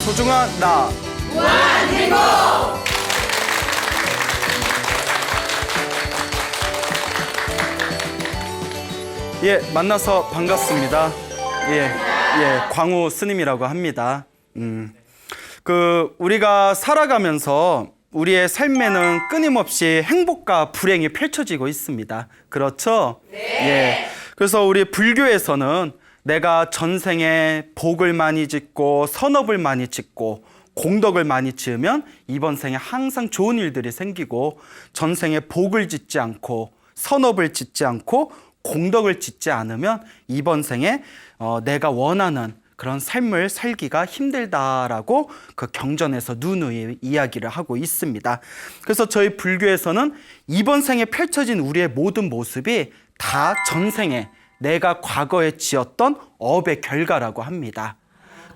소중한 나 무한 행복! 예, 만나서 반갑습니다. 예, 광우 스님이라고 합니다. 우리가 살아가면서 우리의 삶에는 끊임없이 행복과 불행이 펼쳐지고 있습니다. 그렇죠? 네. 예. 그래서 우리 불교에서는 내가 전생에 복을 많이 짓고 선업을 많이 짓고 공덕을 많이 지으면 이번 생에 항상 좋은 일들이 생기고, 전생에 복을 짓지 않고 선업을 짓지 않고 공덕을 짓지 않으면 이번 생에 내가 원하는 그런 삶을 살기가 힘들다라고 그 경전에서 누누이 이야기를 하고 있습니다. 그래서 저희 불교에서는 이번 생에 펼쳐진 우리의 모든 모습이 다 전생에 내가 과거에 지었던 업의 결과라고 합니다.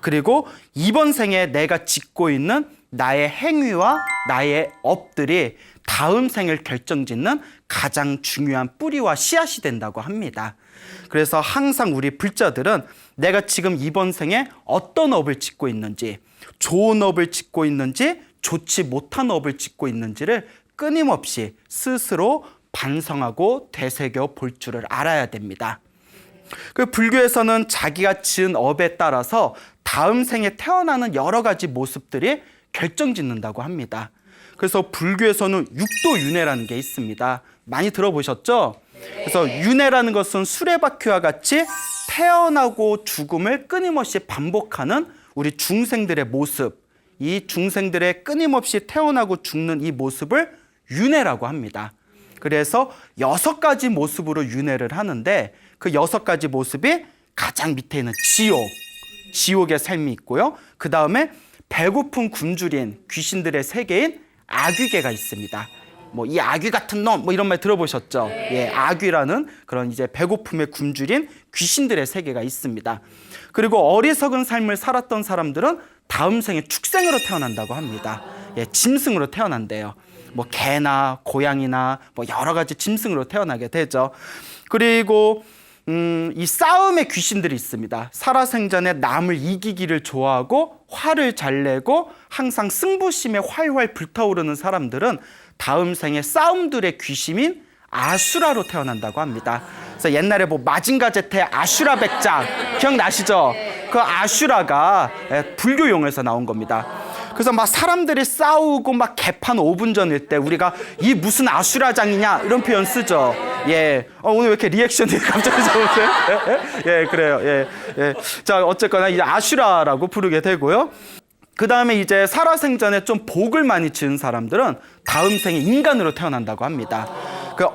그리고 이번 생에 내가 짓고 있는 나의 행위와 나의 업들이 다음 생을 결정짓는 가장 중요한 뿌리와 씨앗이 된다고 합니다. 그래서 항상 우리 불자들은 내가 지금 이번 생에 어떤 업을 짓고 있는지, 좋은 업을 짓고 있는지 좋지 못한 업을 짓고 있는지를 끊임없이 스스로 반성하고 되새겨 볼 줄을 알아야 됩니다. 그 불교에서는 자기가 지은 업에 따라서 다음 생에 태어나는 여러 가지 모습들이 결정짓는다고 합니다. 그래서 불교에서는 육도윤회라는 게 있습니다. 많이 들어보셨죠? 그래서 윤회라는 것은 수레바퀴와 같이 태어나고 죽음을 끊임없이 반복하는 우리 중생들의 모습, 이 중생들의 끊임없이 태어나고 죽는 이 모습을 윤회라고 합니다. 그래서 6가지 모습으로 윤회를 하는데, 그 6가지 모습이 가장 밑에 있는 지옥의 삶이 있고요. 그 다음에 배고픈 굶주린 귀신들의 세계인 아귀계가 있습니다. 이 아귀 같은 놈, 이런 말 들어보셨죠? 예, 아귀라는 그런 이제 배고픔에 굶주린 귀신들의 세계가 있습니다. 그리고 어리석은 삶을 살았던 사람들은 다음 생에 축생으로 태어난다고 합니다. 예, 짐승으로 태어난대요. 개나 고양이나 여러 가지 짐승으로 태어나게 되죠. 그리고 이 싸움의 귀신들이 있습니다. 살아생전에 남을 이기기를 좋아하고 화를 잘 내고 항상 승부심에 활활 불타오르는 사람들은 다음 생에 싸움들의 귀신인 아수라로 태어난다고 합니다. 그래서 옛날에 마징가 제트의 아슈라 백작 기억나시죠? 그 아슈라가 불교 용어에서 나온 겁니다. 그래서 사람들이 싸우고 개판 5분 전일 때 우리가 이 무슨 아슈라장이냐 이런 표현 쓰죠. 예. 오늘 왜 이렇게 리액션이 갑자기 좋으세요? 예, 그래요. 예. 자, 어쨌거나 이제 아슈라라고 부르게 되고요. 그 다음에 이제 살아생전에 좀 복을 많이 지은 사람들은 다음 생에 인간으로 태어난다고 합니다.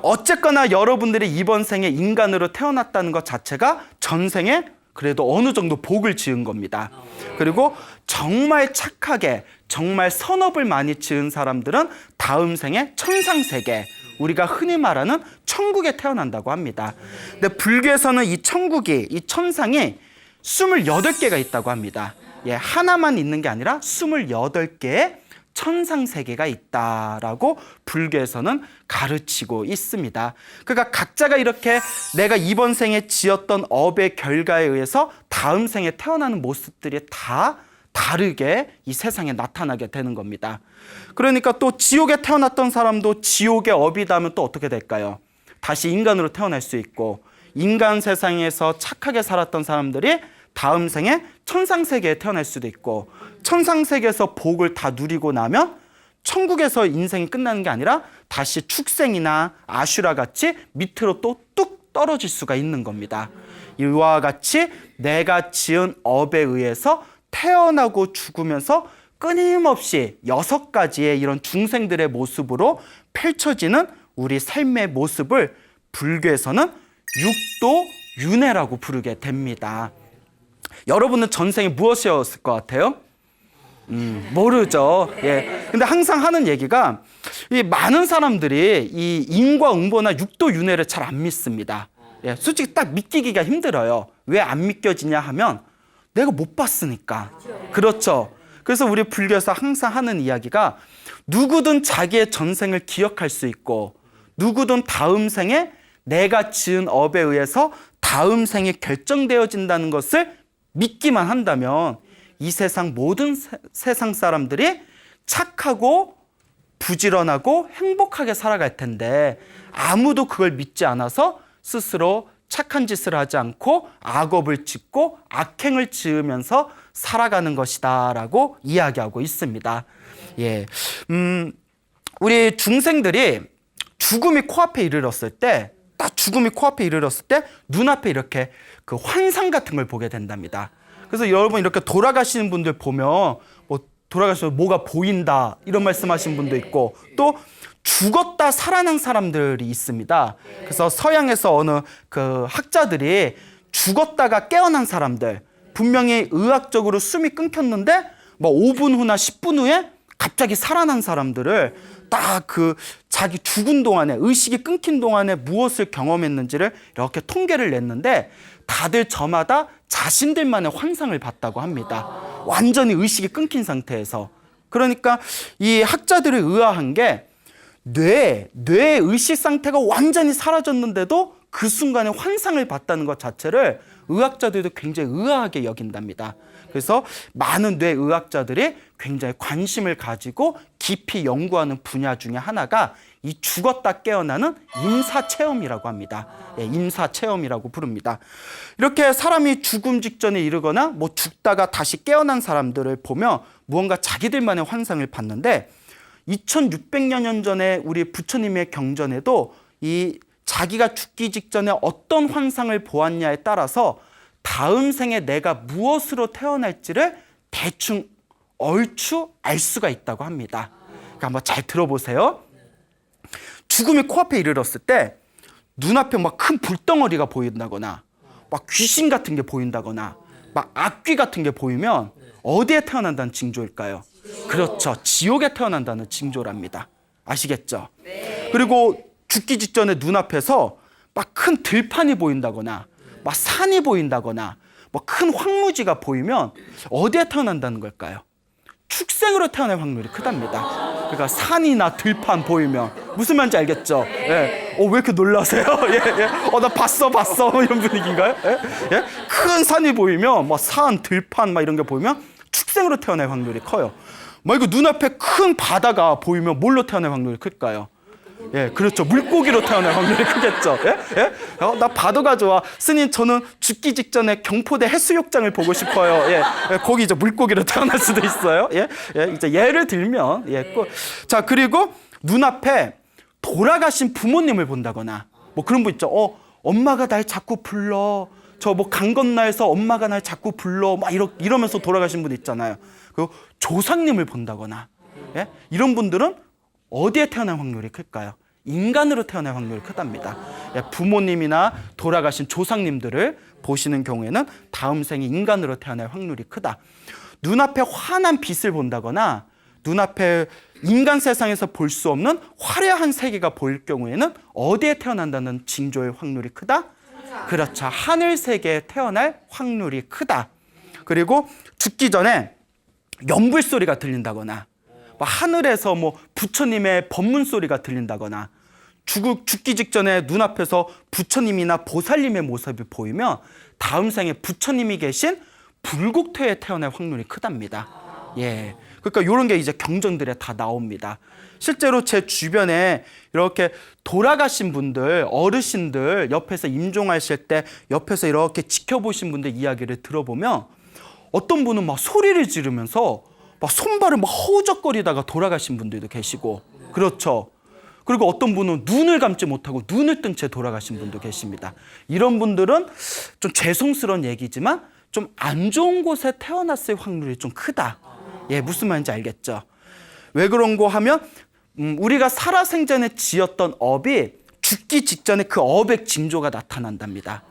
어쨌거나 여러분들이 이번 생에 인간으로 태어났다는 것 자체가 전생에 그래도 어느 정도 복을 지은 겁니다. 그리고 정말 착하게 정말 선업을 많이 지은 사람들은 다음 생에 천상세계, 우리가 흔히 말하는 천국에 태어난다고 합니다. 근데 불교에서는 이 천국이, 이 천상이 28개가 있다고 합니다. 예, 하나만 있는 게 아니라 28개의 천상세계가 있다라고 불교에서는 가르치고 있습니다. 그러니까 각자가 이렇게 내가 이번 생에 지었던 업의 결과에 의해서 다음 생에 태어나는 모습들이 다 다르게 이 세상에 나타나게 되는 겁니다. 그러니까 또 지옥에 태어났던 사람도 지옥의 업이다면 또 어떻게 될까요? 다시 인간으로 태어날 수 있고, 인간 세상에서 착하게 살았던 사람들이 다음 생에 천상세계에 태어날 수도 있고, 천상세계에서 복을 다 누리고 나면 천국에서 인생이 끝나는 게 아니라 다시 축생이나 아슈라 같이 밑으로 또 뚝 떨어질 수가 있는 겁니다. 이와 같이 내가 지은 업에 의해서 태어나고 죽으면서 끊임없이 6가지의 이런 중생들의 모습으로 펼쳐지는 우리 삶의 모습을 불교에서는 육도윤회라고 부르게 됩니다. 여러분은 전생에 무엇이었을 것 같아요? 모르죠. 예. 근데 항상 하는 얘기가, 이 많은 사람들이 이 인과응보나 육도윤회를 잘 안 믿습니다. 예. 솔직히 딱 믿기기가 힘들어요. 왜 안 믿겨지냐 하면 내가 못 봤으니까. 그렇죠. 그래서 우리 불교에서 항상 하는 이야기가, 누구든 자기의 전생을 기억할 수 있고, 누구든 다음 생에 내가 지은 업에 의해서 다음 생에 결정되어진다는 것을 믿기만 한다면 이 세상 모든 세상 사람들이 착하고 부지런하고 행복하게 살아갈 텐데 아무도 그걸 믿지 않아서 스스로 착한 짓을 하지 않고 악업을 짓고 악행을 지으면서 살아가는 것이다라고 이야기하고 있습니다. 예, 우리 중생들이 죽음이 코앞에 이르렀을 때, 딱 죽음이 코앞에 이르렀을 때 눈앞에 이렇게 그 환상 같은 걸 보게 된답니다. 그래서 여러분 이렇게 돌아가시는 분들 보면 뭐 돌아가시면 뭐가 보인다 이런 말씀하신 분도 있고 또 죽었다 살아난 사람들이 있습니다. 그래서 서양에서 어느 그 학자들이 죽었다가 깨어난 사람들, 분명히 의학적으로 숨이 끊겼는데 뭐 5분 후나 10분 후에 갑자기 살아난 사람들을 딱 그 자기 죽은 동안에 의식이 끊긴 동안에 무엇을 경험했는지를 이렇게 통계를 냈는데 다들 저마다 자신들만의 환상을 봤다고 합니다. 완전히 의식이 끊긴 상태에서. 그러니까 이 학자들이 의아한 게 뇌의 의식 상태가 완전히 사라졌는데도 그 순간에 환상을 봤다는 것 자체를 의학자들도 굉장히 의아하게 여긴답니다. 그래서 많은 뇌의학자들이 굉장히 관심을 가지고 깊이 연구하는 분야 중에 하나가 이 죽었다 깨어나는 임사체험이라고 합니다. 예, 임사체험이라고 부릅니다. 이렇게 사람이 죽음 직전에 이르거나 뭐 죽다가 다시 깨어난 사람들을 보며 무언가 자기들만의 환상을 봤는데 2600여 년 전에 우리 부처님의 경전에도 이 자기가 죽기 직전에 어떤 환상을 보았냐에 따라서 다음 생에 내가 무엇으로 태어날지를 대충 얼추 알 수가 있다고 합니다. 그러니까 한번 잘 들어보세요. 죽음이 코앞에 이르렀을 때 눈앞에 막 큰 불덩어리가 보인다거나 막 귀신 같은 게 보인다거나 막 악귀 같은 게 보이면 어디에 태어난다는 징조일까요? 그렇죠. 지옥에 태어난다는 징조랍니다. 아시겠죠? 그리고 죽기 직전에 눈앞에서 막 큰 들판이 보인다거나 막 산이 보인다거나 뭐 큰 황무지가 보이면 어디에 태어난다는 걸까요? 축생으로 태어날 확률이 크답니다. 그러니까 산이나 들판 보이면 무슨 말인지 알겠죠? 예. 왜 이렇게 놀라세요? 예, 예. 나 봤어 이런 분위기인가요? 예? 예? 큰 산이 보이면 뭐 산, 들판 막 이런 게 보이면 축생으로 태어날 확률이 커요. 뭐 이거 눈앞에 큰 바다가 보이면 뭘로 태어날 확률이 클까요? 예, 그렇죠. 물고기로 태어날 확률이 크겠죠. 예? 예? 나 바다가 좋아. 스님, 저는 죽기 직전에 경포대 해수욕장을 보고 싶어요. 예, 예, 거기 이제 물고기로 태어날 수도 있어요. 예, 예, 이제 예를 들면, 예, 자, 그리고 눈앞에 돌아가신 부모님을 본다거나, 뭐 그런 분 있죠. 엄마가 날 자꾸 불러. 저 뭐 강 건너에서 엄마가 날 자꾸 불러. 막 이러면서 돌아가신 분 있잖아요. 그리고 조상님을 본다거나, 예? 이런 분들은 어디에 태어날 확률이 클까요? 인간으로 태어날 확률이 크답니다. 예, 부모님이나 돌아가신 조상님들을 보시는 경우에는 다음 생에 인간으로 태어날 확률이 크다. 눈앞에 환한 빛을 본다거나 눈앞에 인간 세상에서 볼 수 없는 화려한 세계가 보일 경우에는 어디에 태어난다는 징조의 확률이 크다? 그렇죠. 하늘 세계에 태어날 확률이 크다. 그리고 죽기 전에 연불 소리가 들린다거나 하늘에서 뭐 부처님의 법문 소리가 들린다거나 죽기 직전에 눈앞에서 부처님이나 보살님의 모습이 보이면 다음 생에 부처님이 계신 불국토에 태어날 확률이 크답니다. 예. 그러니까 이런 게 이제 경전들에 다 나옵니다. 실제로 제 주변에 이렇게 돌아가신 분들, 어르신들 옆에서 임종하실 때 옆에서 이렇게 지켜보신 분들 이야기를 들어보면 어떤 분은 막 소리를 지르면서 막 손발을 막 허우적거리다가 돌아가신 분들도 계시고, 그렇죠. 그리고 어떤 분은 눈을 감지 못하고 눈을 뜬 채 돌아가신 분도 계십니다. 이런 분들은 좀 죄송스러운 얘기지만 좀 안 좋은 곳에 태어났을 확률이 좀 크다. 예, 무슨 말인지 알겠죠? 왜 그런고 하면 우리가 살아생전에 지었던 업이 죽기 직전에 그 업의 징조가 나타난답니다.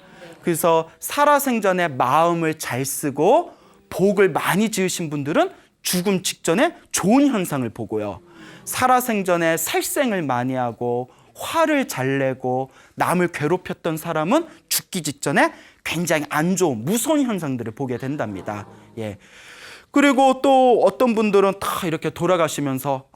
그래서 살아생전에 마음을 잘 쓰고 복을 많이 지으신 분들은 죽음 직전에 좋은 현상을 보고요. 살아생전에 살생을 많이 하고 화를 잘 내고 남을 괴롭혔던 사람은 죽기 직전에 굉장히 안 좋은 무서운 현상들을 보게 된답니다. 예. 그리고 또 어떤 분들은 다 이렇게 돌아가시면서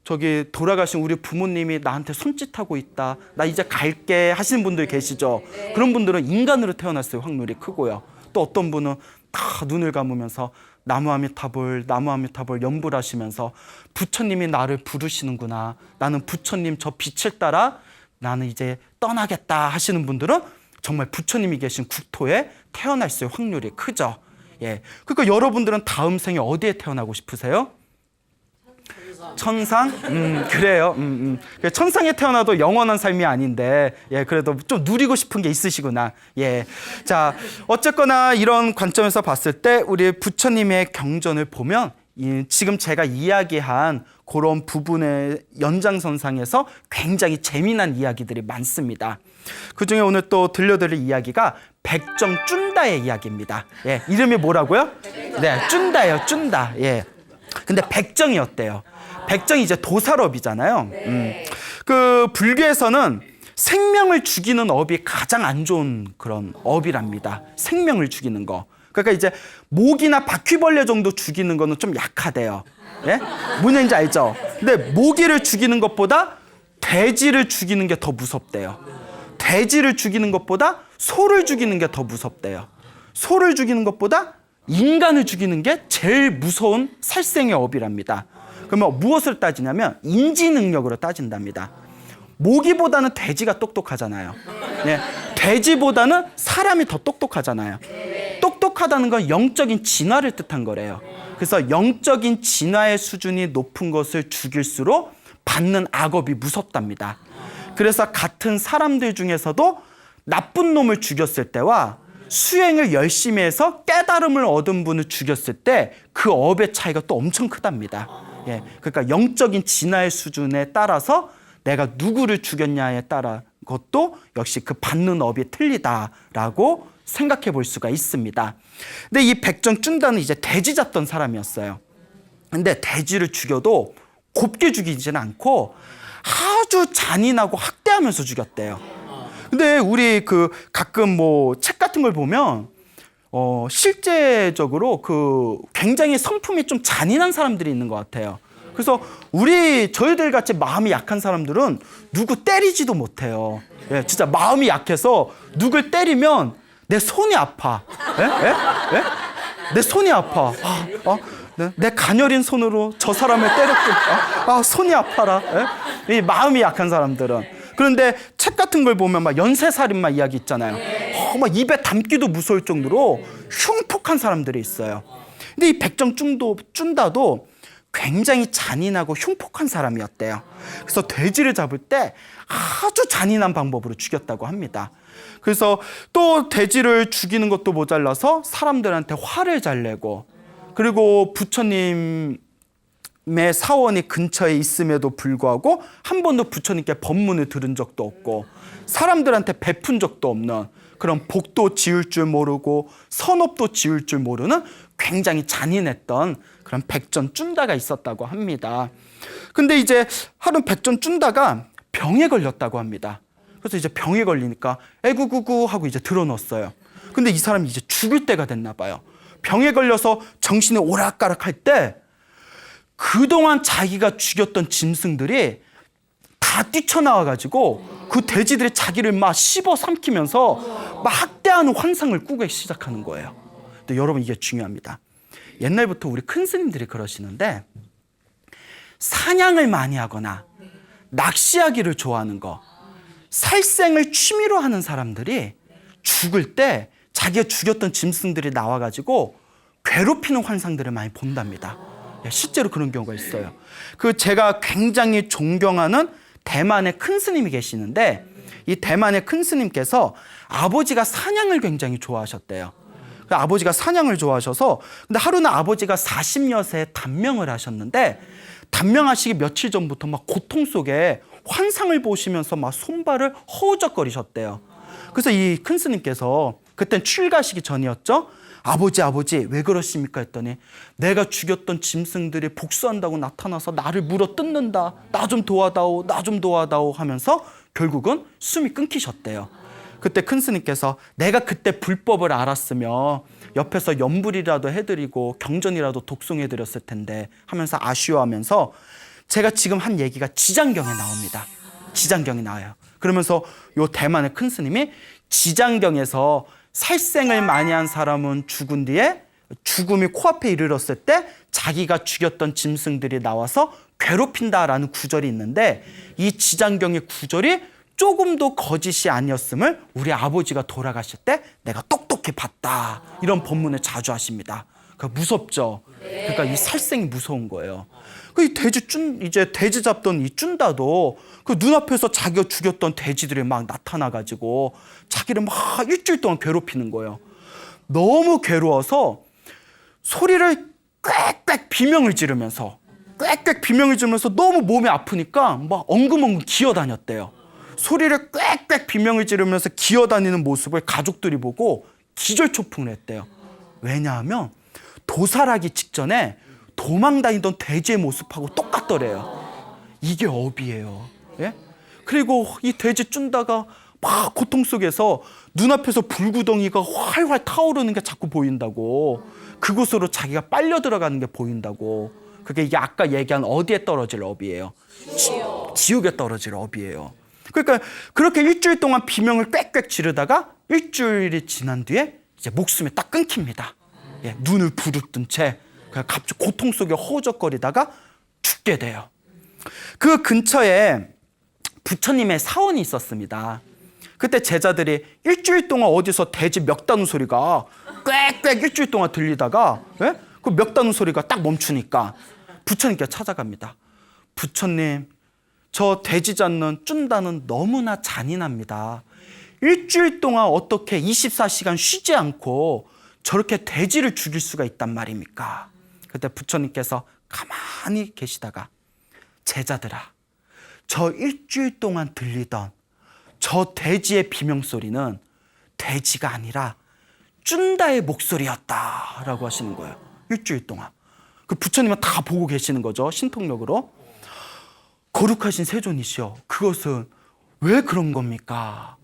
저기 돌아가신 우리 부모님이 나한테 손짓하고 있다. 나 이제 갈게 하시는 분들 계시죠. 그런 분들은 인간으로 태어났을 확률이 크고요. 또 어떤 분은 다 눈을 감으면서 나무아미타불 나무아미타불 연불하시면서 부처님이 나를 부르시는구나, 나는 부처님 저 빛을 따라 나는 이제 떠나겠다 하시는 분들은 정말 부처님이 계신 국토에 태어날 수 있을 확률이 크죠. 예, 그러니까 여러분들은 다음 생에 어디에 태어나고 싶으세요? 천상? 그래요. 천상에 태어나도 영원한 삶이 아닌데, 예, 그래도 좀 누리고 싶은 게 있으시구나. 예. 자, 어쨌거나 이런 관점에서 봤을 때 우리 부처님의 경전을 보면 지금 제가 이야기한 그런 부분의 연장선상에서 굉장히 재미난 이야기들이 많습니다. 그중에 오늘 또 들려드릴 이야기가 백정쭌다의 이야기입니다. 예, 이름이 뭐라고요? 네, 쭌다예요, 쭌다. 예. 근데 백정이었대요. 백정이 이제 도살업이잖아요. 그 불교에서는 생명을 죽이는 업이 가장 안 좋은 그런 업이랍니다. 생명을 죽이는 거. 그러니까 이제 모기나 바퀴벌레 정도 죽이는 거는 좀 약하대요. 예? 뭔 얘기인지 알죠? 근데 모기를 죽이는 것보다 돼지를 죽이는 게 더 무섭대요. 돼지를 죽이는 것보다 소를 죽이는 게 더 무섭대요. 소를 죽이는 것보다 인간을 죽이는 게 제일 무서운 살생의 업이랍니다. 그러면 무엇을 따지냐면 인지 능력으로 따진답니다. 모기보다는 돼지가 똑똑하잖아요. 네. 돼지보다는 사람이 더 똑똑하잖아요. 똑똑하다는 건 영적인 진화를 뜻한 거래요. 그래서 영적인 진화의 수준이 높은 것을 죽일수록 받는 악업이 무섭답니다. 그래서 같은 사람들 중에서도 나쁜 놈을 죽였을 때와 수행을 열심히 해서 깨달음을 얻은 분을 죽였을 때 그 업의 차이가 또 엄청 크답니다. 예, 그러니까 영적인 진화의 수준에 따라서 내가 누구를 죽였냐에 따라 것도 역시 그 받는 업이 틀리다라고 생각해 볼 수가 있습니다. 근데 이 백정쭌다는 이제 돼지 잡던 사람이었어요. 근데 돼지를 죽여도 곱게 죽이지는 않고 아주 잔인하고 학대하면서 죽였대요. 근데 우리 그 가끔 뭐 책 같은 걸 보면 실제적으로 그 굉장히 성품이 좀 잔인한 사람들이 있는 것 같아요. 그래서 저희들 같이 마음이 약한 사람들은 누구 때리지도 못해요. 예, 진짜 마음이 약해서 누굴 때리면 내 손이 아파. 예? 예? 예? 내 손이 아파. 내 가녀린 손으로 저 사람을 때렸고, 손이 아파라. 예? 이 마음이 약한 사람들은. 그런데 책 같은 걸 보면 막 연쇄살인마 이야기 있잖아요. 막 입에 담기도 무서울 정도로 흉폭한 사람들이 있어요. 근데 이 백정쭌다도 굉장히 잔인하고 흉폭한 사람이었대요. 그래서 돼지를 잡을 때 아주 잔인한 방법으로 죽였다고 합니다. 그래서 또 돼지를 죽이는 것도 모자라서 사람들한테 화를 잘 내고, 그리고 부처님의 사원이 근처에 있음에도 불구하고 한 번도 부처님께 법문을 들은 적도 없고 사람들한테 베푼 적도 없는 그런 복도 지을 줄 모르고 선업도 지을 줄 모르는 굉장히 잔인했던 그런 백전쭌다가 있었다고 합니다. 근데 이제 하루 백전쭌다가 병에 걸렸다고 합니다. 그래서 이제 병에 걸리니까 에구구구 하고 이제 드러눴어요. 근데 이 사람이 이제 죽을 때가 됐나 봐요. 병에 걸려서 정신이 오락가락할 때 그동안 자기가 죽였던 짐승들이 다 뛰쳐나와가지고 그 돼지들이 자기를 막 씹어 삼키면서 막 학대하는 환상을 꾸기 시작하는 거예요. 근데 여러분 이게 중요합니다. 옛날부터 우리 큰 스님들이 그러시는데 사냥을 많이 하거나 낚시하기를 좋아하는 거, 살생을 취미로 하는 사람들이 죽을 때 자기가 죽였던 짐승들이 나와가지고 괴롭히는 환상들을 많이 본답니다. 실제로 그런 경우가 있어요. 제가 굉장히 존경하는 대만의 큰 스님이 계시는데 이 대만의 큰 스님께서 아버지가 사냥을 굉장히 좋아하셨대요. 아버지가 사냥을 좋아하셔서 근데 하루는 아버지가 40여세에 단명을 하셨는데 단명하시기 며칠 전부터 막 고통 속에 환상을 보시면서 막 손발을 허우적거리셨대요. 그래서 이 큰 스님께서 그땐 출가하시기 전이었죠. 아버지 왜 그러십니까 했더니 내가 죽였던 짐승들이 복수한다고 나타나서 나를 물어 뜯는다. 나 좀 도와다오 하면서 결국은 숨이 끊기셨대요. 그때 큰 스님께서 내가 그때 불법을 알았으면 옆에서 연불이라도 해드리고 경전이라도 독송해드렸을 텐데 하면서 아쉬워하면서 제가 지금 한 얘기가 지장경에 나옵니다. 지장경이 나와요. 그러면서 요 대만의 큰 스님이 지장경에서 살생을 많이 한 사람은 죽은 뒤에 죽음이 코앞에 이르렀을 때 자기가 죽였던 짐승들이 나와서 괴롭힌다라는 구절이 있는데, 이 지장경의 구절이 조금도 거짓이 아니었음을 우리 아버지가 돌아가실 때 내가 똑똑히 봤다, 이런 본문을 자주 하십니다. 그러니까 무섭죠. 그러니까 이 살생이 무서운 거예요. 이 이제 돼지 잡던 이 쭌다도 그 눈앞에서 자기가 죽였던 돼지들이 막 나타나가지고 자기를 막 일주일 동안 괴롭히는 거예요. 너무 괴로워서 소리를 꽥꽥 비명을 지르면서 너무 몸이 아프니까 막 엉금엉금 기어다녔대요. 소리를 꽥꽥 비명을 지르면서 기어다니는 모습을 가족들이 보고 기절초풍을 했대요. 왜냐하면 도살하기 직전에 도망다니던 돼지의 모습하고 똑같더래요. 이게 업이에요. 예? 그리고 이 돼지 쭌다가 막 고통 속에서 눈앞에서 불구덩이가 활활 타오르는 게 자꾸 보인다고. 그곳으로 자기가 빨려 들어가는 게 보인다고. 그게 이게 아까 얘기한 어디에 떨어질 업이에요? 지옥에 떨어질 업이에요. 그러니까 그렇게 일주일 동안 비명을 꽥꽥 지르다가 일주일이 지난 뒤에 이제 목숨이 딱 끊깁니다. 예, 눈을 부릅뜬 채 갑자기 고통 속에 허우적거리다가 죽게 돼요. 그 근처에 부처님의 사원이 있었습니다. 그때 제자들이 일주일 동안 어디서 돼지 멱다는 소리가 꽥꽥 일주일 동안 들리다가, 예? 그 멱다는 소리가 딱 멈추니까 부처님께 찾아갑니다. 부처님, 저 돼지 잡는 쭌다는 너무나 잔인합니다. 일주일 동안 어떻게 24시간 쉬지 않고 저렇게 돼지를 죽일 수가 있단 말입니까? 그때 부처님께서 가만히 계시다가, 제자들아, 저 일주일 동안 들리던 저 돼지의 비명소리는 돼지가 아니라 쭌다의 목소리였다라고 하시는 거예요. 일주일 동안. 그 부처님은 다 보고 계시는 거죠. 신통력으로. 거룩하신 세존이시여, 그것은 왜 그런 겁니까?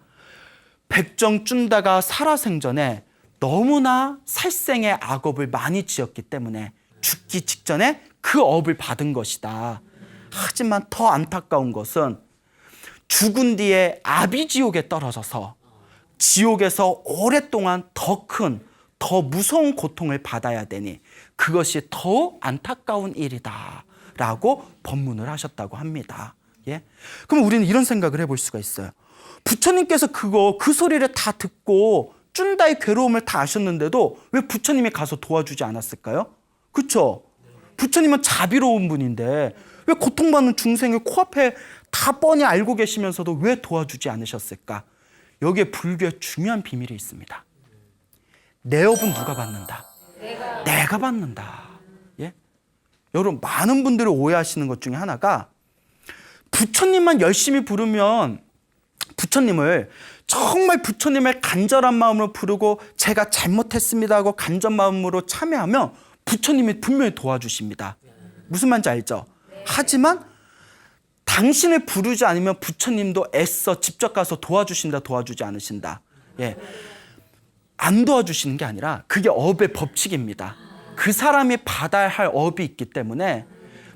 백정 쭌다가 살아생전에 너무나 살생의 악업을 많이 지었기 때문에 죽기 직전에 그 업을 받은 것이다. 하지만 더 안타까운 것은 죽은 뒤에 아비지옥에 떨어져서 지옥에서 오랫동안 더 큰, 더 무서운 고통을 받아야 되니 그것이 더 안타까운 일이다 라고 법문을 하셨다고 합니다. 예? 그럼 우리는 이런 생각을 해볼 수가 있어요. 부처님께서 그 소리를 다 듣고 쭌다의 괴로움을 다 아셨는데도 왜 부처님이 가서 도와주지 않았을까요? 그렇죠? 부처님은 자비로운 분인데 왜 고통받는 중생을 코앞에 다 뻔히 알고 계시면서도 왜 도와주지 않으셨을까? 여기에 불교의 중요한 비밀이 있습니다. 내 업은 누가 받는다? 내가 받는다. 예? 여러분, 많은 분들이 오해하시는 것 중에 하나가 부처님만 열심히 부르면 정말 부처님을 간절한 마음으로 부르고 제가 잘못했습니다 하고 간절한 마음으로 참여하면 부처님이 분명히 도와주십니다. 무슨 말인지 알죠? 하지만 당신을 부르지 않으면 부처님도 애써 직접 가서 도와주신다, 도와주지 않으신다. 예. 안 도와주시는 게 아니라 그게 업의 법칙입니다. 그 사람이 받아야 할 업이 있기 때문에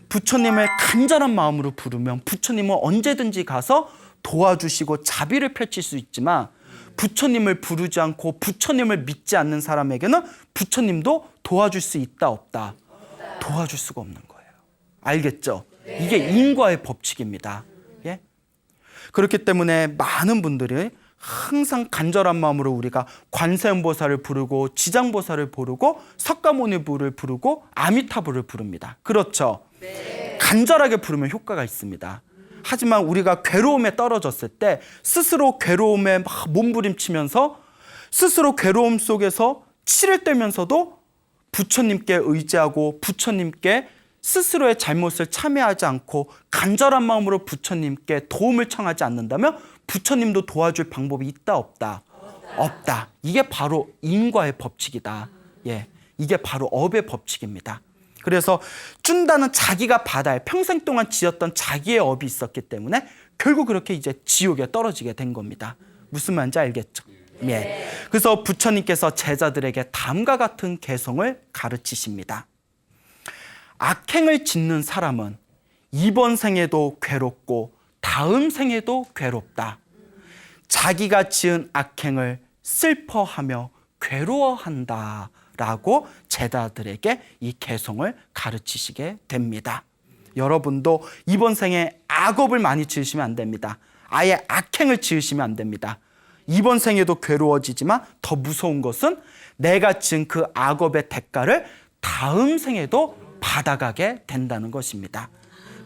부처님을 간절한 마음으로 부르면 부처님은 언제든지 가서 도와주시고 자비를 펼칠 수 있지만 부처님을 부르지 않고 부처님을 믿지 않는 사람에게는 부처님도 도와줄 수 있다, 없다? 도와줄 수가 없는 거예요. 알겠죠? 이게 인과의 법칙입니다. 예? 그렇기 때문에 많은 분들이 항상 간절한 마음으로 우리가 관세음보살을 부르고 지장보살을 부르고 석가모니부를 부르고 아미타부를 부릅니다. 그렇죠? 네. 간절하게 부르면 효과가 있습니다. 하지만 우리가 괴로움에 떨어졌을 때 스스로 괴로움에 막 몸부림치면서 스스로 괴로움 속에서 치를 떼면서도 부처님께 의지하고 부처님께 스스로의 잘못을 참회하지 않고 간절한 마음으로 부처님께 도움을 청하지 않는다면 부처님도 도와줄 방법이 있다, 없다? 없다. 이게 바로 인과의 법칙이다. 예, 이게 바로 업의 법칙입니다. 그래서 쭌다는 자기가 받아야 평생 동안 지었던 자기의 업이 있었기 때문에 결국 그렇게 이제 지옥에 떨어지게 된 겁니다. 무슨 말인지 알겠죠? 예. 그래서 부처님께서 제자들에게 다음과 같은 개성을 가르치십니다. 악행을 짓는 사람은 이번 생에도 괴롭고 다음 생에도 괴롭다. 자기가 지은 악행을 슬퍼하며 괴로워한다 라고 제자들에게 이 개송을 가르치시게 됩니다. 여러분도 이번 생에 악업을 많이 지으시면 안 됩니다. 아예 악행을 지으시면 안 됩니다. 이번 생에도 괴로워지지만 더 무서운 것은 내가 지은 그 악업의 대가를 다음 생에도 받아가게 된다는 것입니다.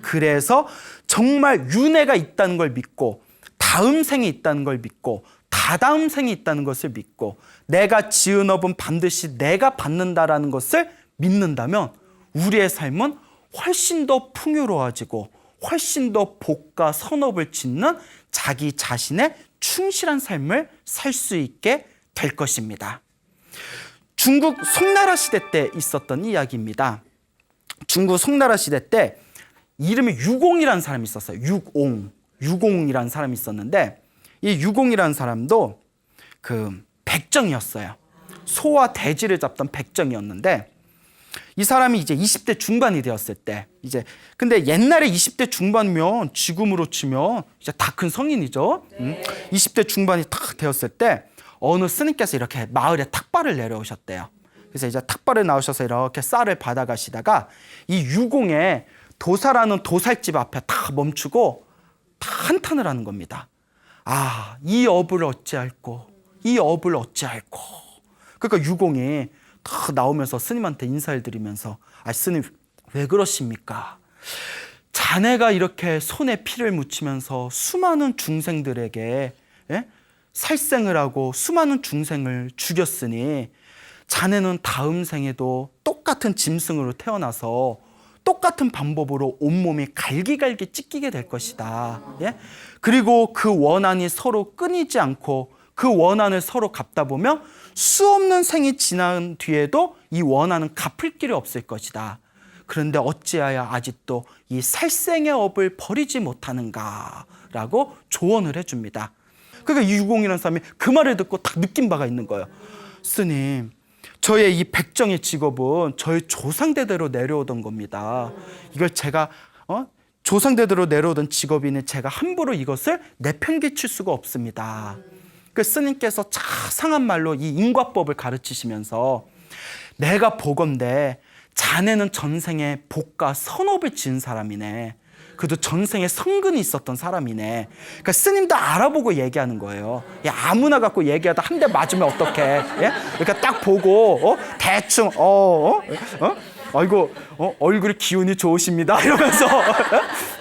그래서 정말 윤회가 있다는 걸 믿고 다음 생이 있다는 걸 믿고 다다음 생이 있다는 것을 믿고 내가 지은 업은 반드시 내가 받는다라는 것을 믿는다면 우리의 삶은 훨씬 더 풍요로워지고 훨씬 더 복과 선업을 짓는 자기 자신의 충실한 삶을 살 수 있게 될 것입니다. 중국 송나라 시대 때 있었던 이야기입니다. 중국 송나라 시대 때 이름이 유공이라는 사람이 있었어요. 유공이라는 사람이 있었는데 이 유공이라는 사람도 그 백정이었어요. 소와 돼지를 잡던 백정이었는데 이 사람이 이제 20대 중반이 되었을 때 근데 옛날에 20대 중반이면 지금으로 치면 이제 다 큰 성인이죠. 20대 중반이 딱 되었을 때 어느 스님께서 이렇게 마을에 탁발을 내려오셨대요. 그래서 이제 탁발을 나오셔서 이렇게 쌀을 받아가시다가 이 유공의 도사라는 도살집 앞에 딱 멈추고 다 한탄을 하는 겁니다. 아, 이 업을 어찌할꼬, 이 업을 어찌할꼬. 그러니까 유공이 딱 나오면서 스님한테 인사를 드리면서 아, 스님 왜 그러십니까? 자네가 이렇게 손에 피를 묻히면서 수많은 중생들에게 살생을 하고 수많은 중생을 죽였으니 자네는 다음 생에도 똑같은 짐승으로 태어나서 똑같은 방법으로 온몸이 갈기갈기 찢기게 될 것이다. 그리고 그 원한이 서로 끊이지 않고 그 원한을 서로 갚다 보면 수없는 생이 지난 뒤에도 이 원한은 갚을 길이 없을 것이다. 그런데 어찌하여 아직도 이 살생의 업을 버리지 못하는가 라고 조언을 해줍니다. 그러니까 이 유공이라는 사람이 그 말을 듣고 딱 느낀 바가 있는 거예요. 스님, 저의 이 백정의 직업은 저의 조상대대로 내려오던 겁니다. 이걸 제가 조상대대로 내려오던 직업이니 제가 함부로 이것을 내팽개칠 수가 없습니다. 그 스님께서 자상한 말로 이 인과법을 가르치시면서 내가 보건대 자네는 전생에 복과 선업을 지은 사람이네. 그래도 전생에 성근이 있었던 사람이네. 그러니까 스님도 알아보고 얘기하는 거예요. 야, 아무나 갖고 얘기하다 한 대 맞으면 어떡해? 이렇게 딱 보고 대충 아이고 얼굴이 기운이 좋으십니다 이러면서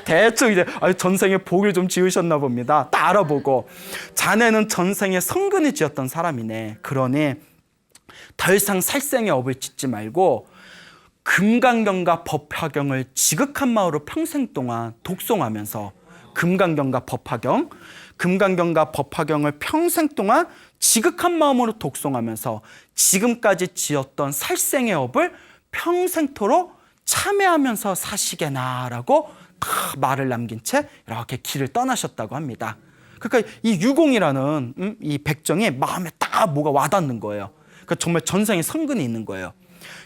대충 이제 전생에 복을 좀 지으셨나 봅니다. 딱 알아보고 자네는 전생에 성근이 지었던 사람이네. 그러니 더 이상 살생의 업을 짓지 말고 금강경과 법화경을 지극한 마음으로 평생 동안 독송하면서 금강경과 법화경을 평생 동안 지극한 마음으로 독송하면서 지금까지 지었던 살생의 업을 평생토록 참회하면서 사시게나라고 말을 남긴 채 이렇게 길을 떠나셨다고 합니다. 그러니까 이 유공이라는 이 백정이 마음에 딱 뭐가 와닿는 거예요. 그러니까 정말 전생에 성근이 있는 거예요.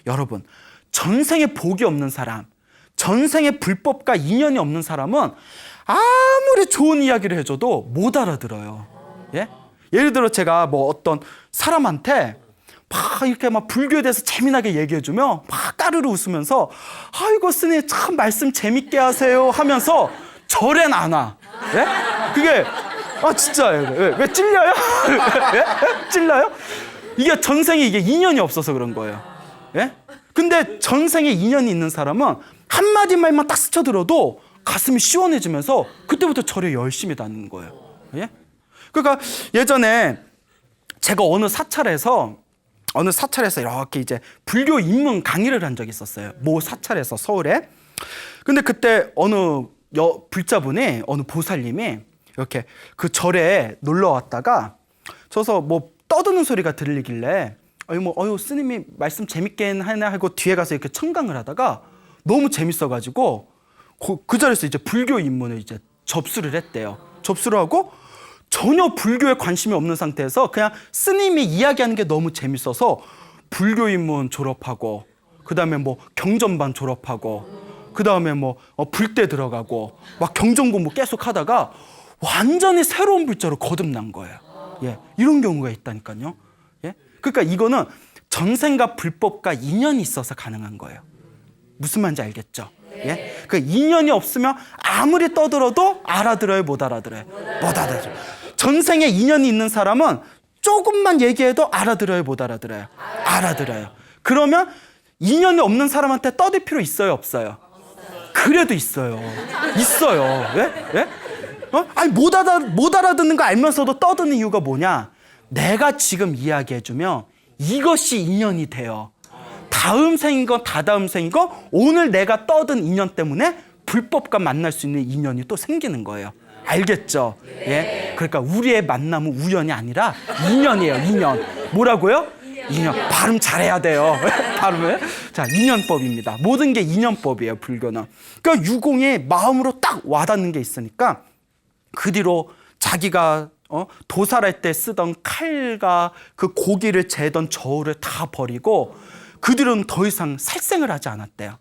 여러분, 전생에 복이 없는 사람, 전생에 불법과 인연이 없는 사람은 아무리 좋은 이야기를 해줘도 못 알아들어요. 예를 들어 제가 뭐 어떤 사람한테 막 이렇게 막 불교에 대해서 재미나게 얘기해주면 막 까르르 웃으면서 아이고 스님 참 말씀 재밌게 하세요 하면서 절엔 안 와. 그게 진짜예요. 왜 찔려요? 찔려요? 이게 전생에 이게 인연이 없어서 그런 거예요. 근데 전생에 인연이 있는 사람은 한마디 말만 딱 스쳐들어도 가슴이 시원해지면서 그때부터 절에 열심히 다니는 거예요. 그러니까 예전에 제가 어느 사찰에서 이렇게 이제 불교 입문 강의를 한 적이 있었어요. 모 사찰에서 서울에. 근데 그때 어느 불자분이 어느 보살님이 이렇게 그 절에 놀러 왔다가 저서 뭐 떠드는 소리가 들리길래 스님이 말씀 재밌게 하나 하고 뒤에 가서 이렇게 청강을 하다가 너무 재밌어가지고 그 자리에서 이제 불교 입문을 이제 접수를 했대요. 접수를 하고 전혀 불교에 관심이 없는 상태에서 그냥 스님이 이야기하는 게 너무 재밌어서 불교 입문 졸업하고 그 다음에 뭐 경전반 졸업하고 그 다음에 뭐 불대 들어가고 막 경전 공부 계속 하다가 완전히 새로운 불자로 거듭난 거예요. 이런 경우가 있다니까요. 그러니까 이거는 전생과 불법과 인연이 있어서 가능한 거예요. 무슨 말인지 알겠죠? 예? 그 인연이 없으면 아무리 떠들어도 알아들어요, 못 알아들어요? 못 알아들어요. 전생에 인연이 있는 사람은 조금만 얘기해도 알아들어요, 못 알아들어요? 알아들어요. 그러면 인연이 없는 사람한테 떠들 필요 있어요, 없어요? 그래도 있어요. 있어요. 예? 예? 아니 못 알아듣는 거 알면서도 떠드는 이유가 뭐냐? 내가 지금 이야기해주면 이것이 인연이 돼요. 다음 생이건 다다음 생이건 오늘 내가 떠든 인연 때문에 불법과 만날 수 있는 인연이 또 생기는 거예요. 알겠죠? 예? 그러니까 우리의 만남은 우연이 아니라 인연이에요. 인연. 뭐라고요? 인연. 발음 잘해야 돼요. 발음을. 자, 인연법입니다. 모든 게 인연법이에요, 불교는. 그러니까 유공이 마음으로 딱 와닿는 게 있으니까 그 뒤로 자기가 도살할 때 쓰던 칼과 그 고기를 재던 저울을 다 버리고 그 뒤로는 더 이상 살생을 하지 않았대요.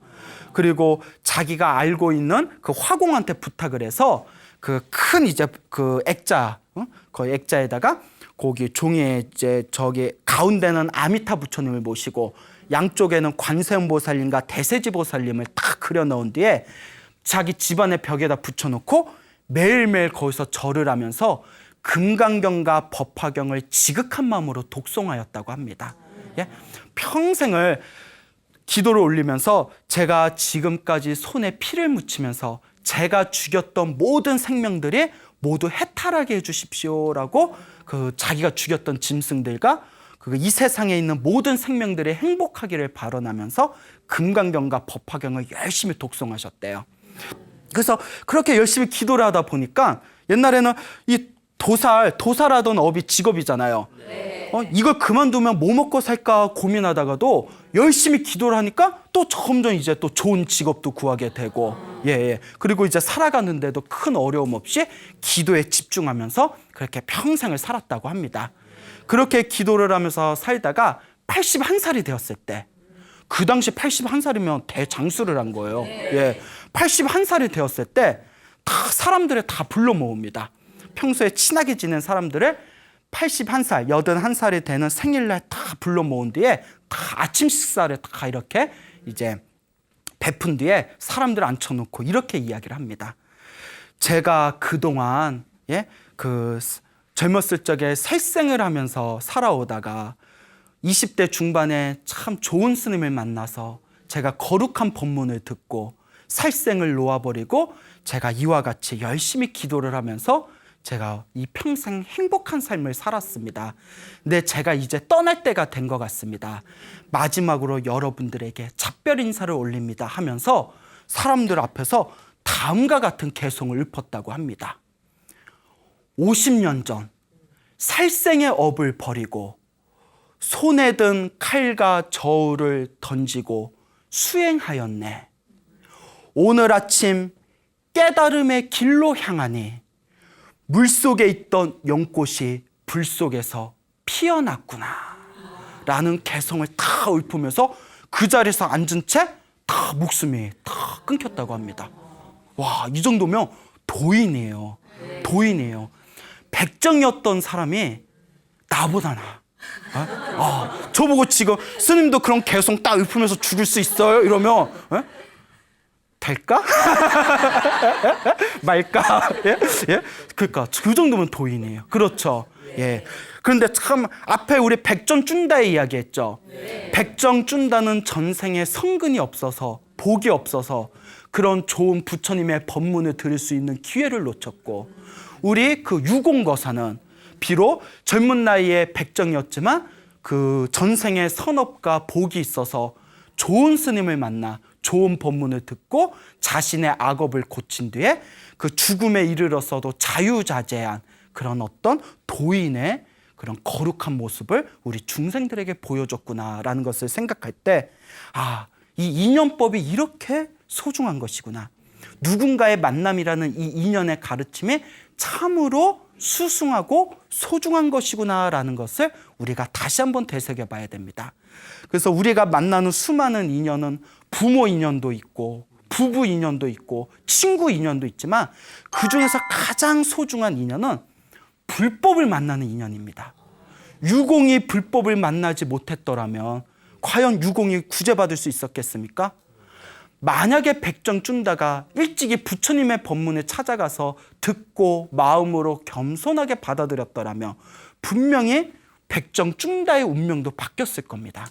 그리고 자기가 알고 있는 그 화공한테 부탁을 해서 그 큰 이제 그 액자, 거의 액자에다가 거기 종이에 이제 저기 가운데는 아미타 부처님을 모시고 양쪽에는 관세음보살님과 대세지보살님을 딱 그려 넣은 뒤에 자기 집안의 벽에다 붙여놓고 매일매일 거기서 절을 하면서 금강경과 법화경을 지극한 마음으로 독송하였다고 합니다. 예? 평생을 기도를 올리면서 제가 지금까지 손에 피를 묻히면서 제가 죽였던 모든 생명들이 모두 해탈하게 해주십시오라고 그 자기가 죽였던 짐승들과 이 세상에 있는 모든 생명들이 행복하기를 발언하면서 금강경과 법화경을 열심히 독송하셨대요. 그래서 그렇게 열심히 기도를 하다 보니까 옛날에는 이 도살하던 업이 직업이잖아요. 이걸 그만두면 뭐 먹고 살까 고민하다가도 열심히 기도를 하니까 또 점점 이제 또 좋은 직업도 구하게 되고, 예. 그리고 이제 살아가는데도 큰 어려움 없이 기도에 집중하면서 그렇게 평생을 살았다고 합니다. 그렇게 기도를 하면서 살다가 81살이 되었을 때, 그 당시 81살이면 대장수를 한 거예요. 예. 81살이 되었을 때 다 사람들을 다 불러 모읍니다. 평소에 친하게 지낸 사람들을 81살, 81살이 되는 생일날 다 불러 모은 뒤에 다 아침 식사를 다 이렇게 이제 베푼 뒤에 사람들 앉혀놓고 이렇게 이야기를 합니다. 제가 그동안 젊었을 적에 살생을 하면서 살아오다가 20대 중반에 참 좋은 스님을 만나서 제가 거룩한 법문을 듣고 살생을 놓아버리고 제가 이와 같이 열심히 기도를 하면서 제가 이 평생 행복한 삶을 살았습니다. 근데 제가 이제 떠날 때가 된 것 같습니다. 마지막으로 여러분들에게 작별 인사를 올립니다 하면서 사람들 앞에서 다음과 같은 개송을 읊었다고 합니다. 50년 전 살생의 업을 버리고 손에 든 칼과 저울을 던지고 수행하였네. 오늘 아침 깨달음의 길로 향하니 물속에 있던 연꽃이 불 속에서 피어났구나 라는 개성을 다 읊으면서 그 자리에서 앉은 채 다 목숨이 다 끊겼다고 합니다. 와, 이 정도면 도인이에요. 도인이에요. 백정이었던 사람이 나보다 나. 저보고 지금 스님도 그런 개성 딱 읊으면서 죽을 수 있어요? 이러면 될까? 말까? 예? 그러니까 그 정도면 도인이에요. 그렇죠. 예. 그런데 참 앞에 우리 백전준다의 이야기했죠. 백전준다는 전생에 성근이 없어서 복이 없어서 그런 좋은 부처님의 법문을 들을 수 있는 기회를 놓쳤고, 우리 그 유공거사는 비록 젊은 나이에 백정이었지만 그 전생에 선업과 복이 있어서 좋은 스님을 만나 좋은 법문을 듣고 자신의 악업을 고친 뒤에 그 죽음에 이르러서도 자유자재한 그런 어떤 도인의 그런 거룩한 모습을 우리 중생들에게 보여줬구나라는 것을 생각할 때, 이 인연법이 이렇게 소중한 것이구나. 누군가의 만남이라는 이 인연의 가르침이 참으로 수승하고 소중한 것이구나라는 것을 우리가 다시 한번 되새겨 봐야 됩니다. 그래서 우리가 만나는 수많은 인연은 부모 인연도 있고 부부 인연도 있고 친구 인연도 있지만 그중에서 가장 소중한 인연은 불법을 만나는 인연입니다. 유공이 불법을 만나지 못했더라면 과연 유공이 구제받을 수 있었겠습니까? 만약에 백정쭌다가 일찍이 부처님의 법문에 찾아가서 듣고 마음으로 겸손하게 받아들였더라면 분명히 백정쭌다의 운명도 바뀌었을 겁니다.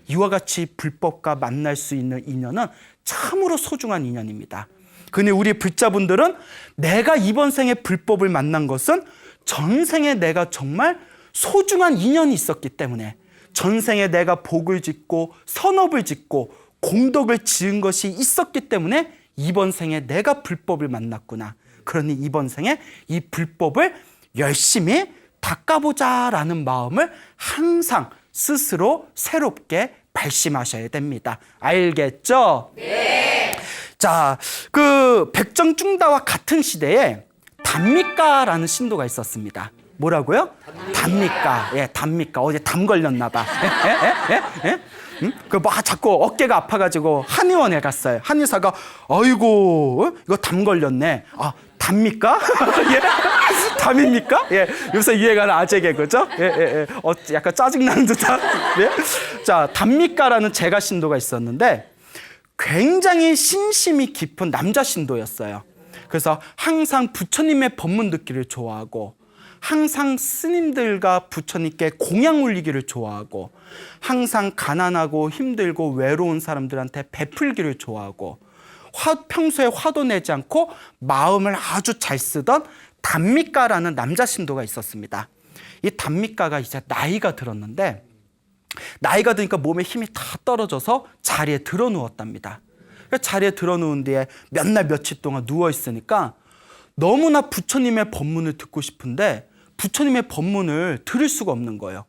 이와 같이 불법과 만날 수 있는 인연은 참으로 소중한 인연입니다. 근데 우리 불자분들은 내가 이번 생에 불법을 만난 것은 전생에 내가 정말 소중한 인연이 있었기 때문에, 전생에 내가 복을 짓고 선업을 짓고 공덕을 지은 것이 있었기 때문에 이번 생에 내가 불법을 만났구나. 그러니 이번 생에 이 불법을 열심히 닦아보자라는 마음을 항상 스스로 새롭게 발심하셔야 됩니다. 알겠죠? 네. 자, 그 백정쭌다와 같은 시대에 단미가라는 신도가 있었습니다. 뭐라고요? 단미가. 예, 단미가. 어제 담 걸렸나 봐. 그 막 자꾸 어깨가 아파가지고 한의원에 갔어요. 한의사가 아이고 이거 담 걸렸네. 아, 담입니까? 예? 담입니까? 예, 요새 유행하는 아재 개그죠? 예. 약간 짜증나는 듯한. 예? 자, 담미가라는 제가 신도가 있었는데 굉장히 신심이 깊은 남자 신도였어요. 그래서 항상 부처님의 법문 듣기를 좋아하고, 항상 스님들과 부처님께 공양 올리기를 좋아하고, 항상 가난하고 힘들고 외로운 사람들한테 베풀기를 좋아하고, 평소에 화도 내지 않고 마음을 아주 잘 쓰던 단미가라는 남자 신도가 있었습니다. 이 단미가가 이제 나이가 들었는데, 나이가 드니까 몸에 힘이 다 떨어져서 자리에 들어 누웠답니다. 자리에 들어 누운 뒤에 몇 날 며칠 동안 누워 있으니까 너무나 부처님의 법문을 듣고 싶은데 부처님의 법문을 들을 수가 없는 거예요.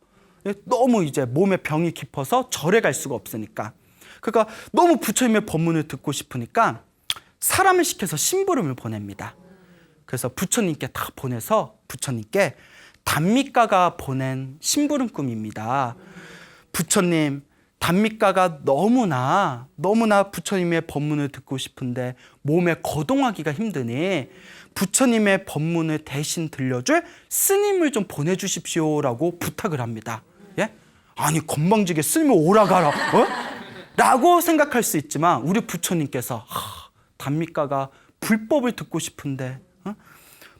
너무 이제 몸에 병이 깊어서 절에 갈 수가 없으니까. 그러니까 너무 부처님의 법문을 듣고 싶으니까 사람을 시켜서 심부름을 보냅니다. 그래서 부처님께 다 보내서 부처님께 단미가가 보낸 심부름꾼입니다. 부처님, 단미가가 너무나 부처님의 법문을 듣고 싶은데 몸에 거동하기가 힘드니 부처님의 법문을 대신 들려줄 스님을 좀 보내주십시오라고 부탁을 합니다. 예? 아니 건방지게 스님을 오라가라 라고 생각할 수 있지만 우리 부처님께서 단미가가 불법을 듣고 싶은데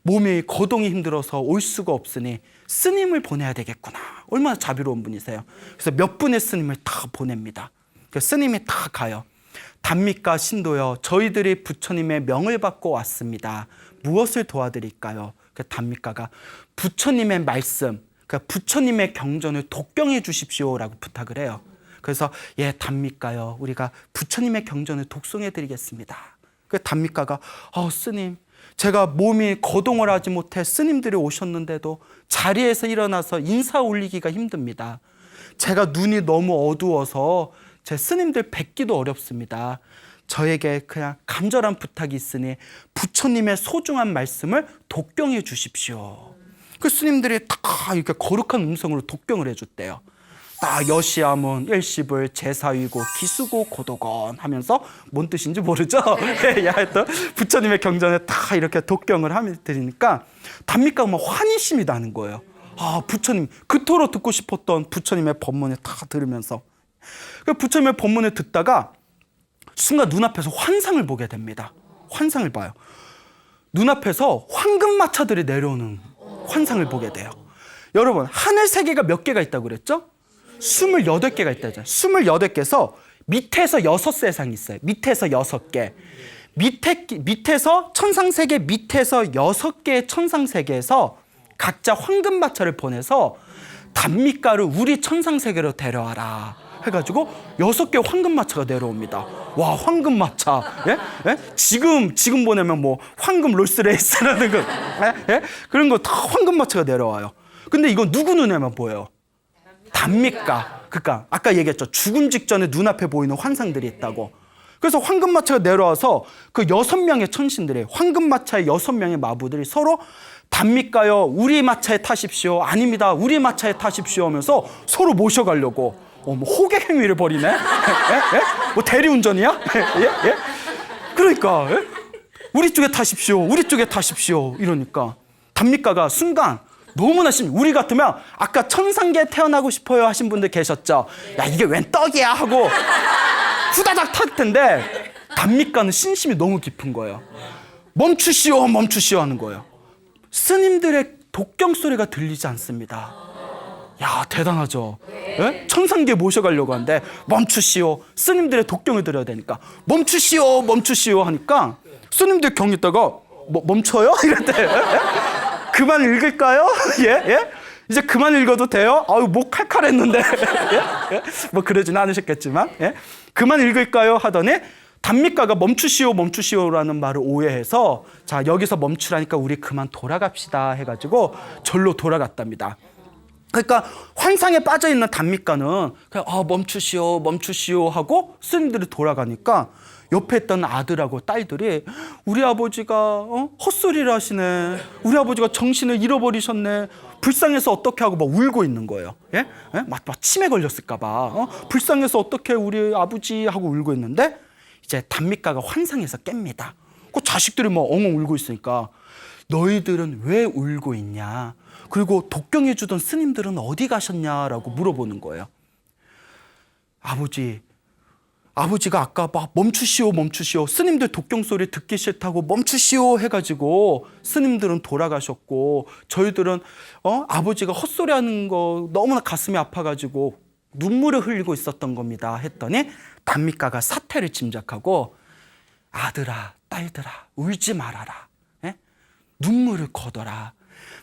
몸이 거동이 힘들어서 올 수가 없으니 스님을 보내야 되겠구나. 얼마나 자비로운 분이세요. 그래서 몇 분의 스님을 다 보냅니다. 스님이 다 가요. 단미가 신도여, 저희들이 부처님의 명을 받고 왔습니다. 무엇을 도와드릴까요? 단미가가 부처님의 말씀, 부처님의 경전을 독경해 주십시오라고 부탁을 해요. 그래서 예, 단미가요, 우리가 부처님의 경전을 독송해 드리겠습니다. 단미가가 스님, 제가 몸이 거동을 하지 못해 스님들이 오셨는데도 자리에서 일어나서 인사 올리기가 힘듭니다. 제가 눈이 너무 어두워서 제 스님들 뵙기도 어렵습니다. 저에게 그냥 간절한 부탁이 있으니 부처님의 소중한 말씀을 독경해 주십시오. 그 스님들이 다 이렇게 거룩한 음성으로 독경을 해줬대요. 나 여시아문 일시불 제사위고 기수고 고도건 하면서 뭔 뜻인지 모르죠? 하여튼 부처님의 경전에 다 이렇게 독경을 하면 드리니까 단미가가 막 환희심이 나는 거예요. 부처님, 그토록 듣고 싶었던 부처님의 법문을 다 들으면서 부처님의 법문을 듣다가 순간 눈앞에서 환상을 보게 됩니다. 환상을 봐요. 눈앞에서 황금마차들이 내려오는 환상을 보게 돼요. 여러분, 하늘 세계가 몇 개가 있다고 그랬죠? 28개가 있다잖아요. 28개에서 밑에서 6세상이 있어요. 밑에서 6개. 밑에서 천상세계 밑에서 6개의 천상세계에서 각자 황금마차를 보내서 단미가를 우리 천상세계로 데려와라 해가지고 6개 황금마차가 내려옵니다. 와, 황금마차. 예? 예? 지금 보내면 뭐 황금 롤스레이스라는 거, 예? 그런 거 다 황금마차가 내려와요. 근데 이건 누구 눈에만 보여요? 단미가. 그러니까 아까 얘기했죠. 죽음 직전에 눈앞에 보이는 환상들이 있다고. 그래서 황금마차가 내려와서 그 6명의 천신들이, 황금마차의 6명의 마부들이 서로 단미가요, 우리 마차에 타십시오. 아닙니다, 우리 마차에 타십시오 하면서 서로 모셔가려고 뭐 호객 행위를 벌이네. 예? 예? 뭐 대리운전이야? 예? 예? 그러니까 우리 쪽에 타십시오, 우리 쪽에 타십시오 이러니까 단미가가 순간 너무나 우리 같으면 아까 천상계에 태어나고 싶어요 하신 분들 계셨죠? 야, 이게 웬 떡이야 하고 후다닥 탈 텐데 단미가는 신심이 너무 깊은 거예요. 멈추시오, 멈추시오 하는 거예요. 스님들의 독경 소리가 들리지 않습니다. 야, 대단하죠? 예? 천상계 모셔가려고 하는데 멈추시오. 스님들의 독경을 들어야 되니까 멈추시오, 멈추시오 하니까 스님들 경 있다가 멈춰요? 이랬대. 예? 그만 읽을까요? 예? 예? 이제 그만 읽어도 돼요? 아유, 목 칼칼했는데. 예? 예? 뭐 그러진 않으셨겠지만. 예? 그만 읽을까요? 하더니 단미가가 멈추시오, 멈추시오라는 말을 오해해서 자, 여기서 멈추라니까 우리 그만 돌아갑시다 해가지고 절로 돌아갔답니다. 그러니까 환상에 빠져있는 단미가는 그냥 멈추시오, 멈추시오 하고 스님들이 돌아가니까 옆에 있던 아들하고 딸들이 우리 아버지가 헛소리를 하시네. 우리 아버지가 정신을 잃어버리셨네. 불쌍해서 어떻게 하고 막 울고 있는 거예요. 예? 예? 막 치매 걸렸을까 봐. 불쌍해서 어떻게 우리 아버지 하고 울고 있는데 이제 단미가가 환상에서 깹니다. 그 자식들이 뭐 엉엉 울고 있으니까 너희들은 왜 울고 있냐? 그리고 독경해 주던 스님들은 어디 가셨냐라고 물어보는 거예요. 아버지가 아까 막 멈추시오, 멈추시오. 스님들 독경 소리 듣기 싫다고 멈추시오 해가지고 스님들은 돌아가셨고 저희들은 아버지가 헛소리하는 거 너무나 가슴이 아파가지고 눈물을 흘리고 있었던 겁니다. 했더니 단미가가 사태를 짐작하고 아들아, 딸들아, 울지 말아라. 예? 눈물을 거둬라.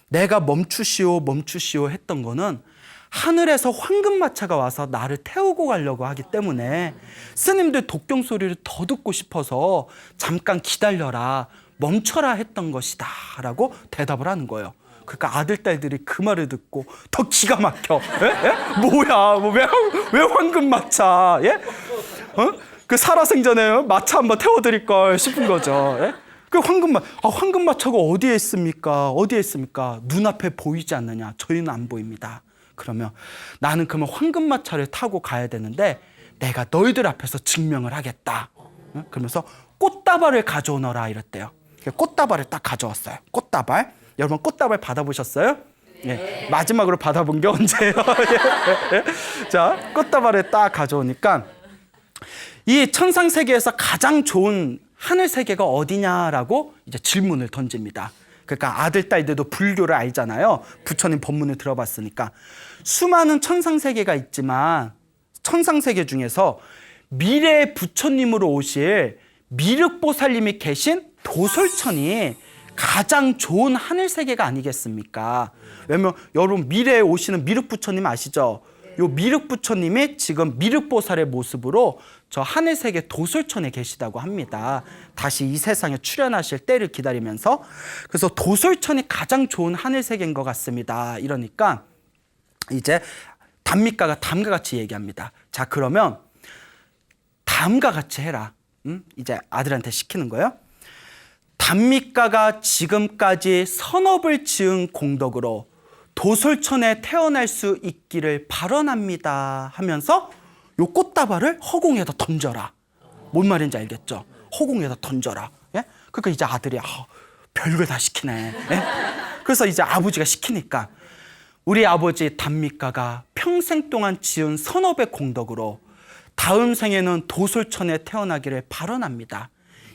내가 멈추시오, 멈추시오 했던 거는 하늘에서 황금마차가 와서 나를 태우고 가려고 하기 때문에 스님들 독경 소리를 더 듣고 싶어서 잠깐 기다려라, 멈춰라 했던 것이다 라고 대답을 하는 거예요. 그러니까 아들, 딸들이 그 말을 듣고 더 기가 막혀. 예? 예? 뭐야, 왜 황금마차? 예? 그 살아생전에 마차 한번 태워드릴 걸 싶은 거죠. 예? 그 황금마차가 어디에 있습니까? 어디에 있습니까? 눈앞에 보이지 않느냐? 저희는 안 보입니다. 그러면 나는 그러면 황금마차를 타고 가야 되는데 내가 너희들 앞에서 증명을 하겠다. 그러면서 꽃다발을 가져오너라 이랬대요. 꽃다발을 딱 가져왔어요. 꽃다발. 여러분 꽃다발 받아보셨어요? 예. 마지막으로 받아본 게 언제예요? 예. 예. 자, 꽃다발을 딱 가져오니까 이 천상 세계에서 가장 좋은 하늘 세계가 어디냐라고 이제 질문을 던집니다. 그러니까 아들, 딸들도 불교를 알잖아요. 부처님 법문을 들어봤으니까. 수많은 천상 세계가 있지만 천상 세계 중에서 미래의 부처님으로 오실 미륵보살님이 계신 도솔천이 가장 좋은 하늘 세계가 아니겠습니까? 왜냐면 여러분 미래에 오시는 미륵부처님 아시죠? 요 미륵부처님이 지금 미륵보살의 모습으로 저 하늘세계 도솔천에 계시다고 합니다. 다시 이 세상에 출현하실 때를 기다리면서. 그래서 도솔천이 가장 좋은 하늘세계인 것 같습니다. 이러니까 이제 단미가가 다음과 같이 얘기합니다. 자, 그러면 다음과 같이 해라. 이제 아들한테 시키는 거예요. 단미가가 지금까지 선업을 지은 공덕으로 도솔천에 태어날 수 있기를 발언합니다 하면서 요 꽃다발을 허공에다 던져라. 뭔 말인지 알겠죠? 허공에다 던져라. 예? 그러니까 이제 아들이 별걸 다 시키네. 예? 그래서 이제 아버지가 시키니까 우리 아버지 단미가가 평생 동안 지은 선업의 공덕으로 다음 생에는 도솔천에 태어나기를 발언합니다.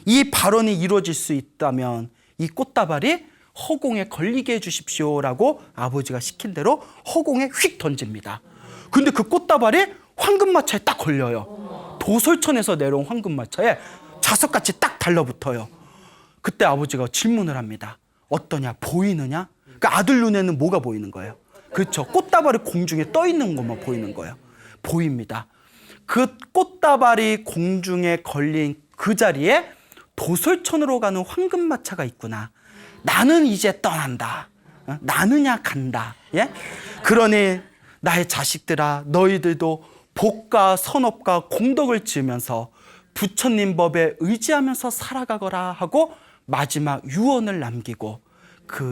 이 발언이 이루어질 수 있다면 이 꽃다발이 허공에 걸리게 해주십시오라고 아버지가 시킨 대로 허공에 휙 던집니다. 근데 그 꽃다발이 황금마차에 딱 걸려요. 도솔천에서 내려온 황금마차에 자석같이 딱 달라붙어요. 그때 아버지가 질문을 합니다. 어떠냐? 보이느냐? 그러니까 아들 눈에는 뭐가 보이는 거예요? 그렇죠. 꽃다발이 공중에 떠 있는 것만 보이는 거예요. 보입니다. 그 꽃다발이 공중에 걸린 그 자리에 도솔천으로 가는 황금마차가 있구나. 나는 이제 떠난다. 나느냐 간다. 예? 그러니 나의 자식들아, 너희들도 복과 선업과 공덕을 지으면서 부처님 법에 의지하면서 살아가거라 하고 마지막 유언을 남기고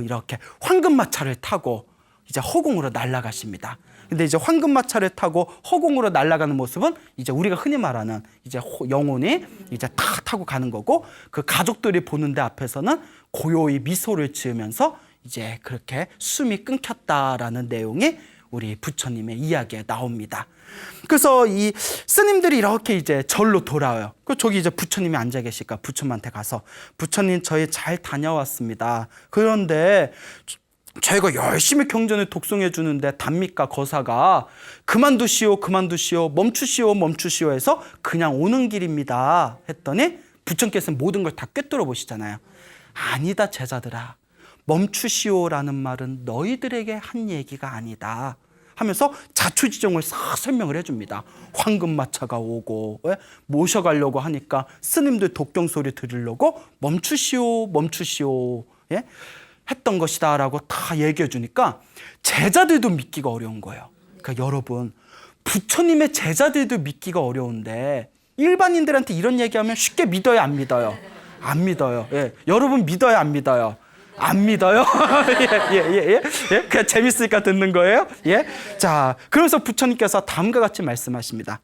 이렇게 황금마차를 타고 이제 허공으로 날아가십니다. 근데 이제 황금마차를 타고 허공으로 날아가는 모습은 이제 우리가 흔히 말하는 이제 영혼이 이제 탁 타고 가는 거고, 그 가족들이 보는데 앞에서는 고요히 미소를 지으면서 이제 그렇게 숨이 끊겼다라는 내용이 우리 부처님의 이야기에 나옵니다. 그래서 이 스님들이 이렇게 이제 절로 돌아와요. 그 저기 이제 부처님이 앉아 계시니까 부처님한테 가서 부처님 저희 잘 다녀왔습니다. 그런데 저희가 열심히 경전을 독송해 주는데 단미가 거사가 그만두시오 멈추시오 해서 그냥 오는 길입니다 했더니 부처님께서는 모든 걸 다 꿰뚫어 보시잖아요. 아니다 제자들아, 멈추시오라는 말은 너희들에게 한 얘기가 아니다 하면서 자초지종을 싹 설명을 해줍니다. 황금마차가 오고 모셔가려고 하니까 스님들 독경 소리 들으려고 멈추시오 했던 것이다 라고 다 얘기해 주니까 제자들도 믿기가 어려운 거예요. 그러니까 여러분, 부처님의 제자들도 믿기가 어려운데 일반인들한테 이런 얘기하면 쉽게 믿어요, 안 믿어요? 안 믿어요. 예. 여러분 믿어요, 안 믿어요? 안 믿어요? 예. 그냥 재밌으니까 듣는 거예요? 예. 자, 그래서 부처님께서 다음과 같이 말씀하십니다.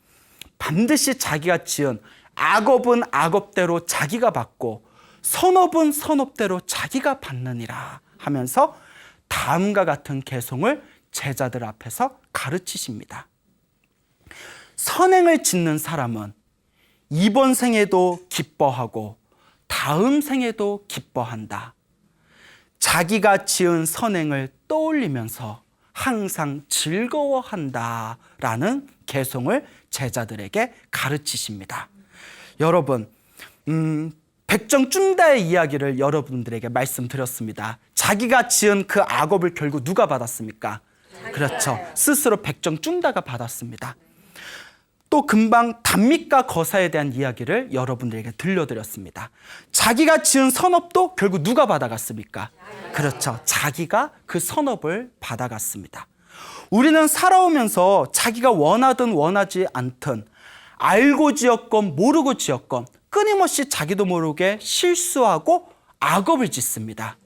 반드시 자기가 지은 악업은 악업대로 자기가 받고 선업은 선업대로 자기가 받느니라 하면서 다음과 같은 개송을 제자들 앞에서 가르치십니다. 선행을 짓는 사람은 이번 생에도 기뻐하고 다음 생에도 기뻐한다. 자기가 지은 선행을 떠올리면서 항상 즐거워한다라는 개송을 제자들에게 가르치십니다. 여러분, 백정준다의 이야기를 여러분들에게 말씀드렸습니다. 자기가 지은 그 악업을 결국 누가 받았습니까? 그렇죠. 스스로 백정준다가 받았습니다. 또 금방 단미가 거사에 대한 이야기를 여러분들에게 들려드렸습니다. 자기가 지은 선업도 결국 누가 받아갔습니까? 그렇죠. 자기가 그 선업을 받아갔습니다. 우리는 살아오면서 자기가 원하든 원하지 않든 알고 지었건 모르고 지었건 끊임없이 자기도 모르게 실수하고 악업을 짓습니다.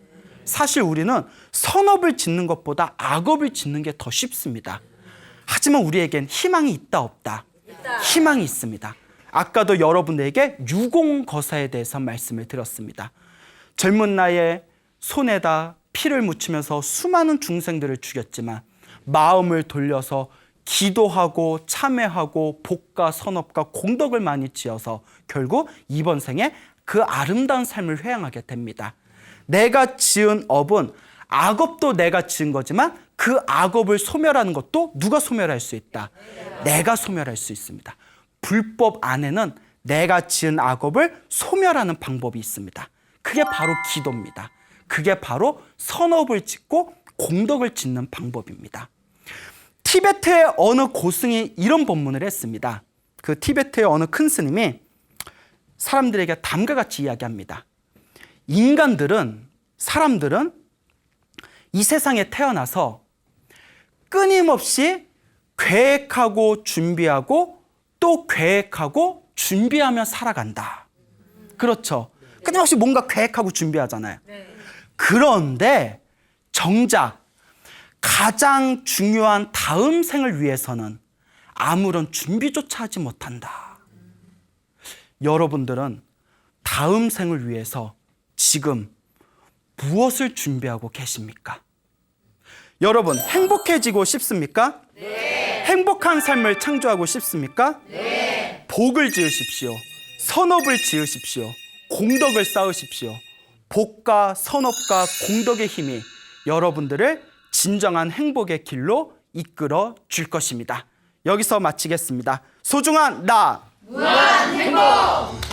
사실 우리는 선업을 짓는 것보다 악업을 짓는 게 더 쉽습니다. 하지만 우리에겐 희망이 있다 없다? 희망이 있습니다. 아까도 여러분에게 유공거사에 대해서 말씀을 드렸습니다. 젊은 나이에 손에다 피를 묻히면서 수많은 중생들을 죽였지만 마음을 돌려서 기도하고 참회하고 복과 선업과 공덕을 많이 지어서 결국 이번 생에 그 아름다운 삶을 회양하게 됩니다. 내가 지은 업은 악업도 내가 지은 거지만 그 악업을 소멸하는 것도 누가 소멸할 수 있다? 내가 소멸할 수 있습니다. 불법 안에는 내가 지은 악업을 소멸하는 방법이 있습니다. 그게 바로 기도입니다. 그게 바로 선업을 짓고 공덕을 짓는 방법입니다. 티베트의 어느 고승이 이런 법문을 했습니다. 그 티베트의 어느 큰 스님이 사람들에게 다음과 같이 이야기합니다. 사람들은 이 세상에 태어나서 끊임없이 계획하고 준비하고 또 계획하고 준비하며 살아간다. 그렇죠. 끊임없이 뭔가 계획하고 준비하잖아요. 그런데 정작 가장 중요한 다음 생을 위해서는 아무런 준비조차 하지 못한다. 여러분들은 다음 생을 위해서 지금 무엇을 준비하고 계십니까? 여러분, 행복해지고 싶습니까? 네. 행복한 삶을 창조하고 싶습니까? 네. 복을 지으십시오. 선업을 지으십시오. 공덕을 쌓으십시오. 복과 선업과 공덕의 힘이 여러분들을 진정한 행복의 길로 이끌어 줄 것입니다. 여기서 마치겠습니다. 소중한 나 무한 행복!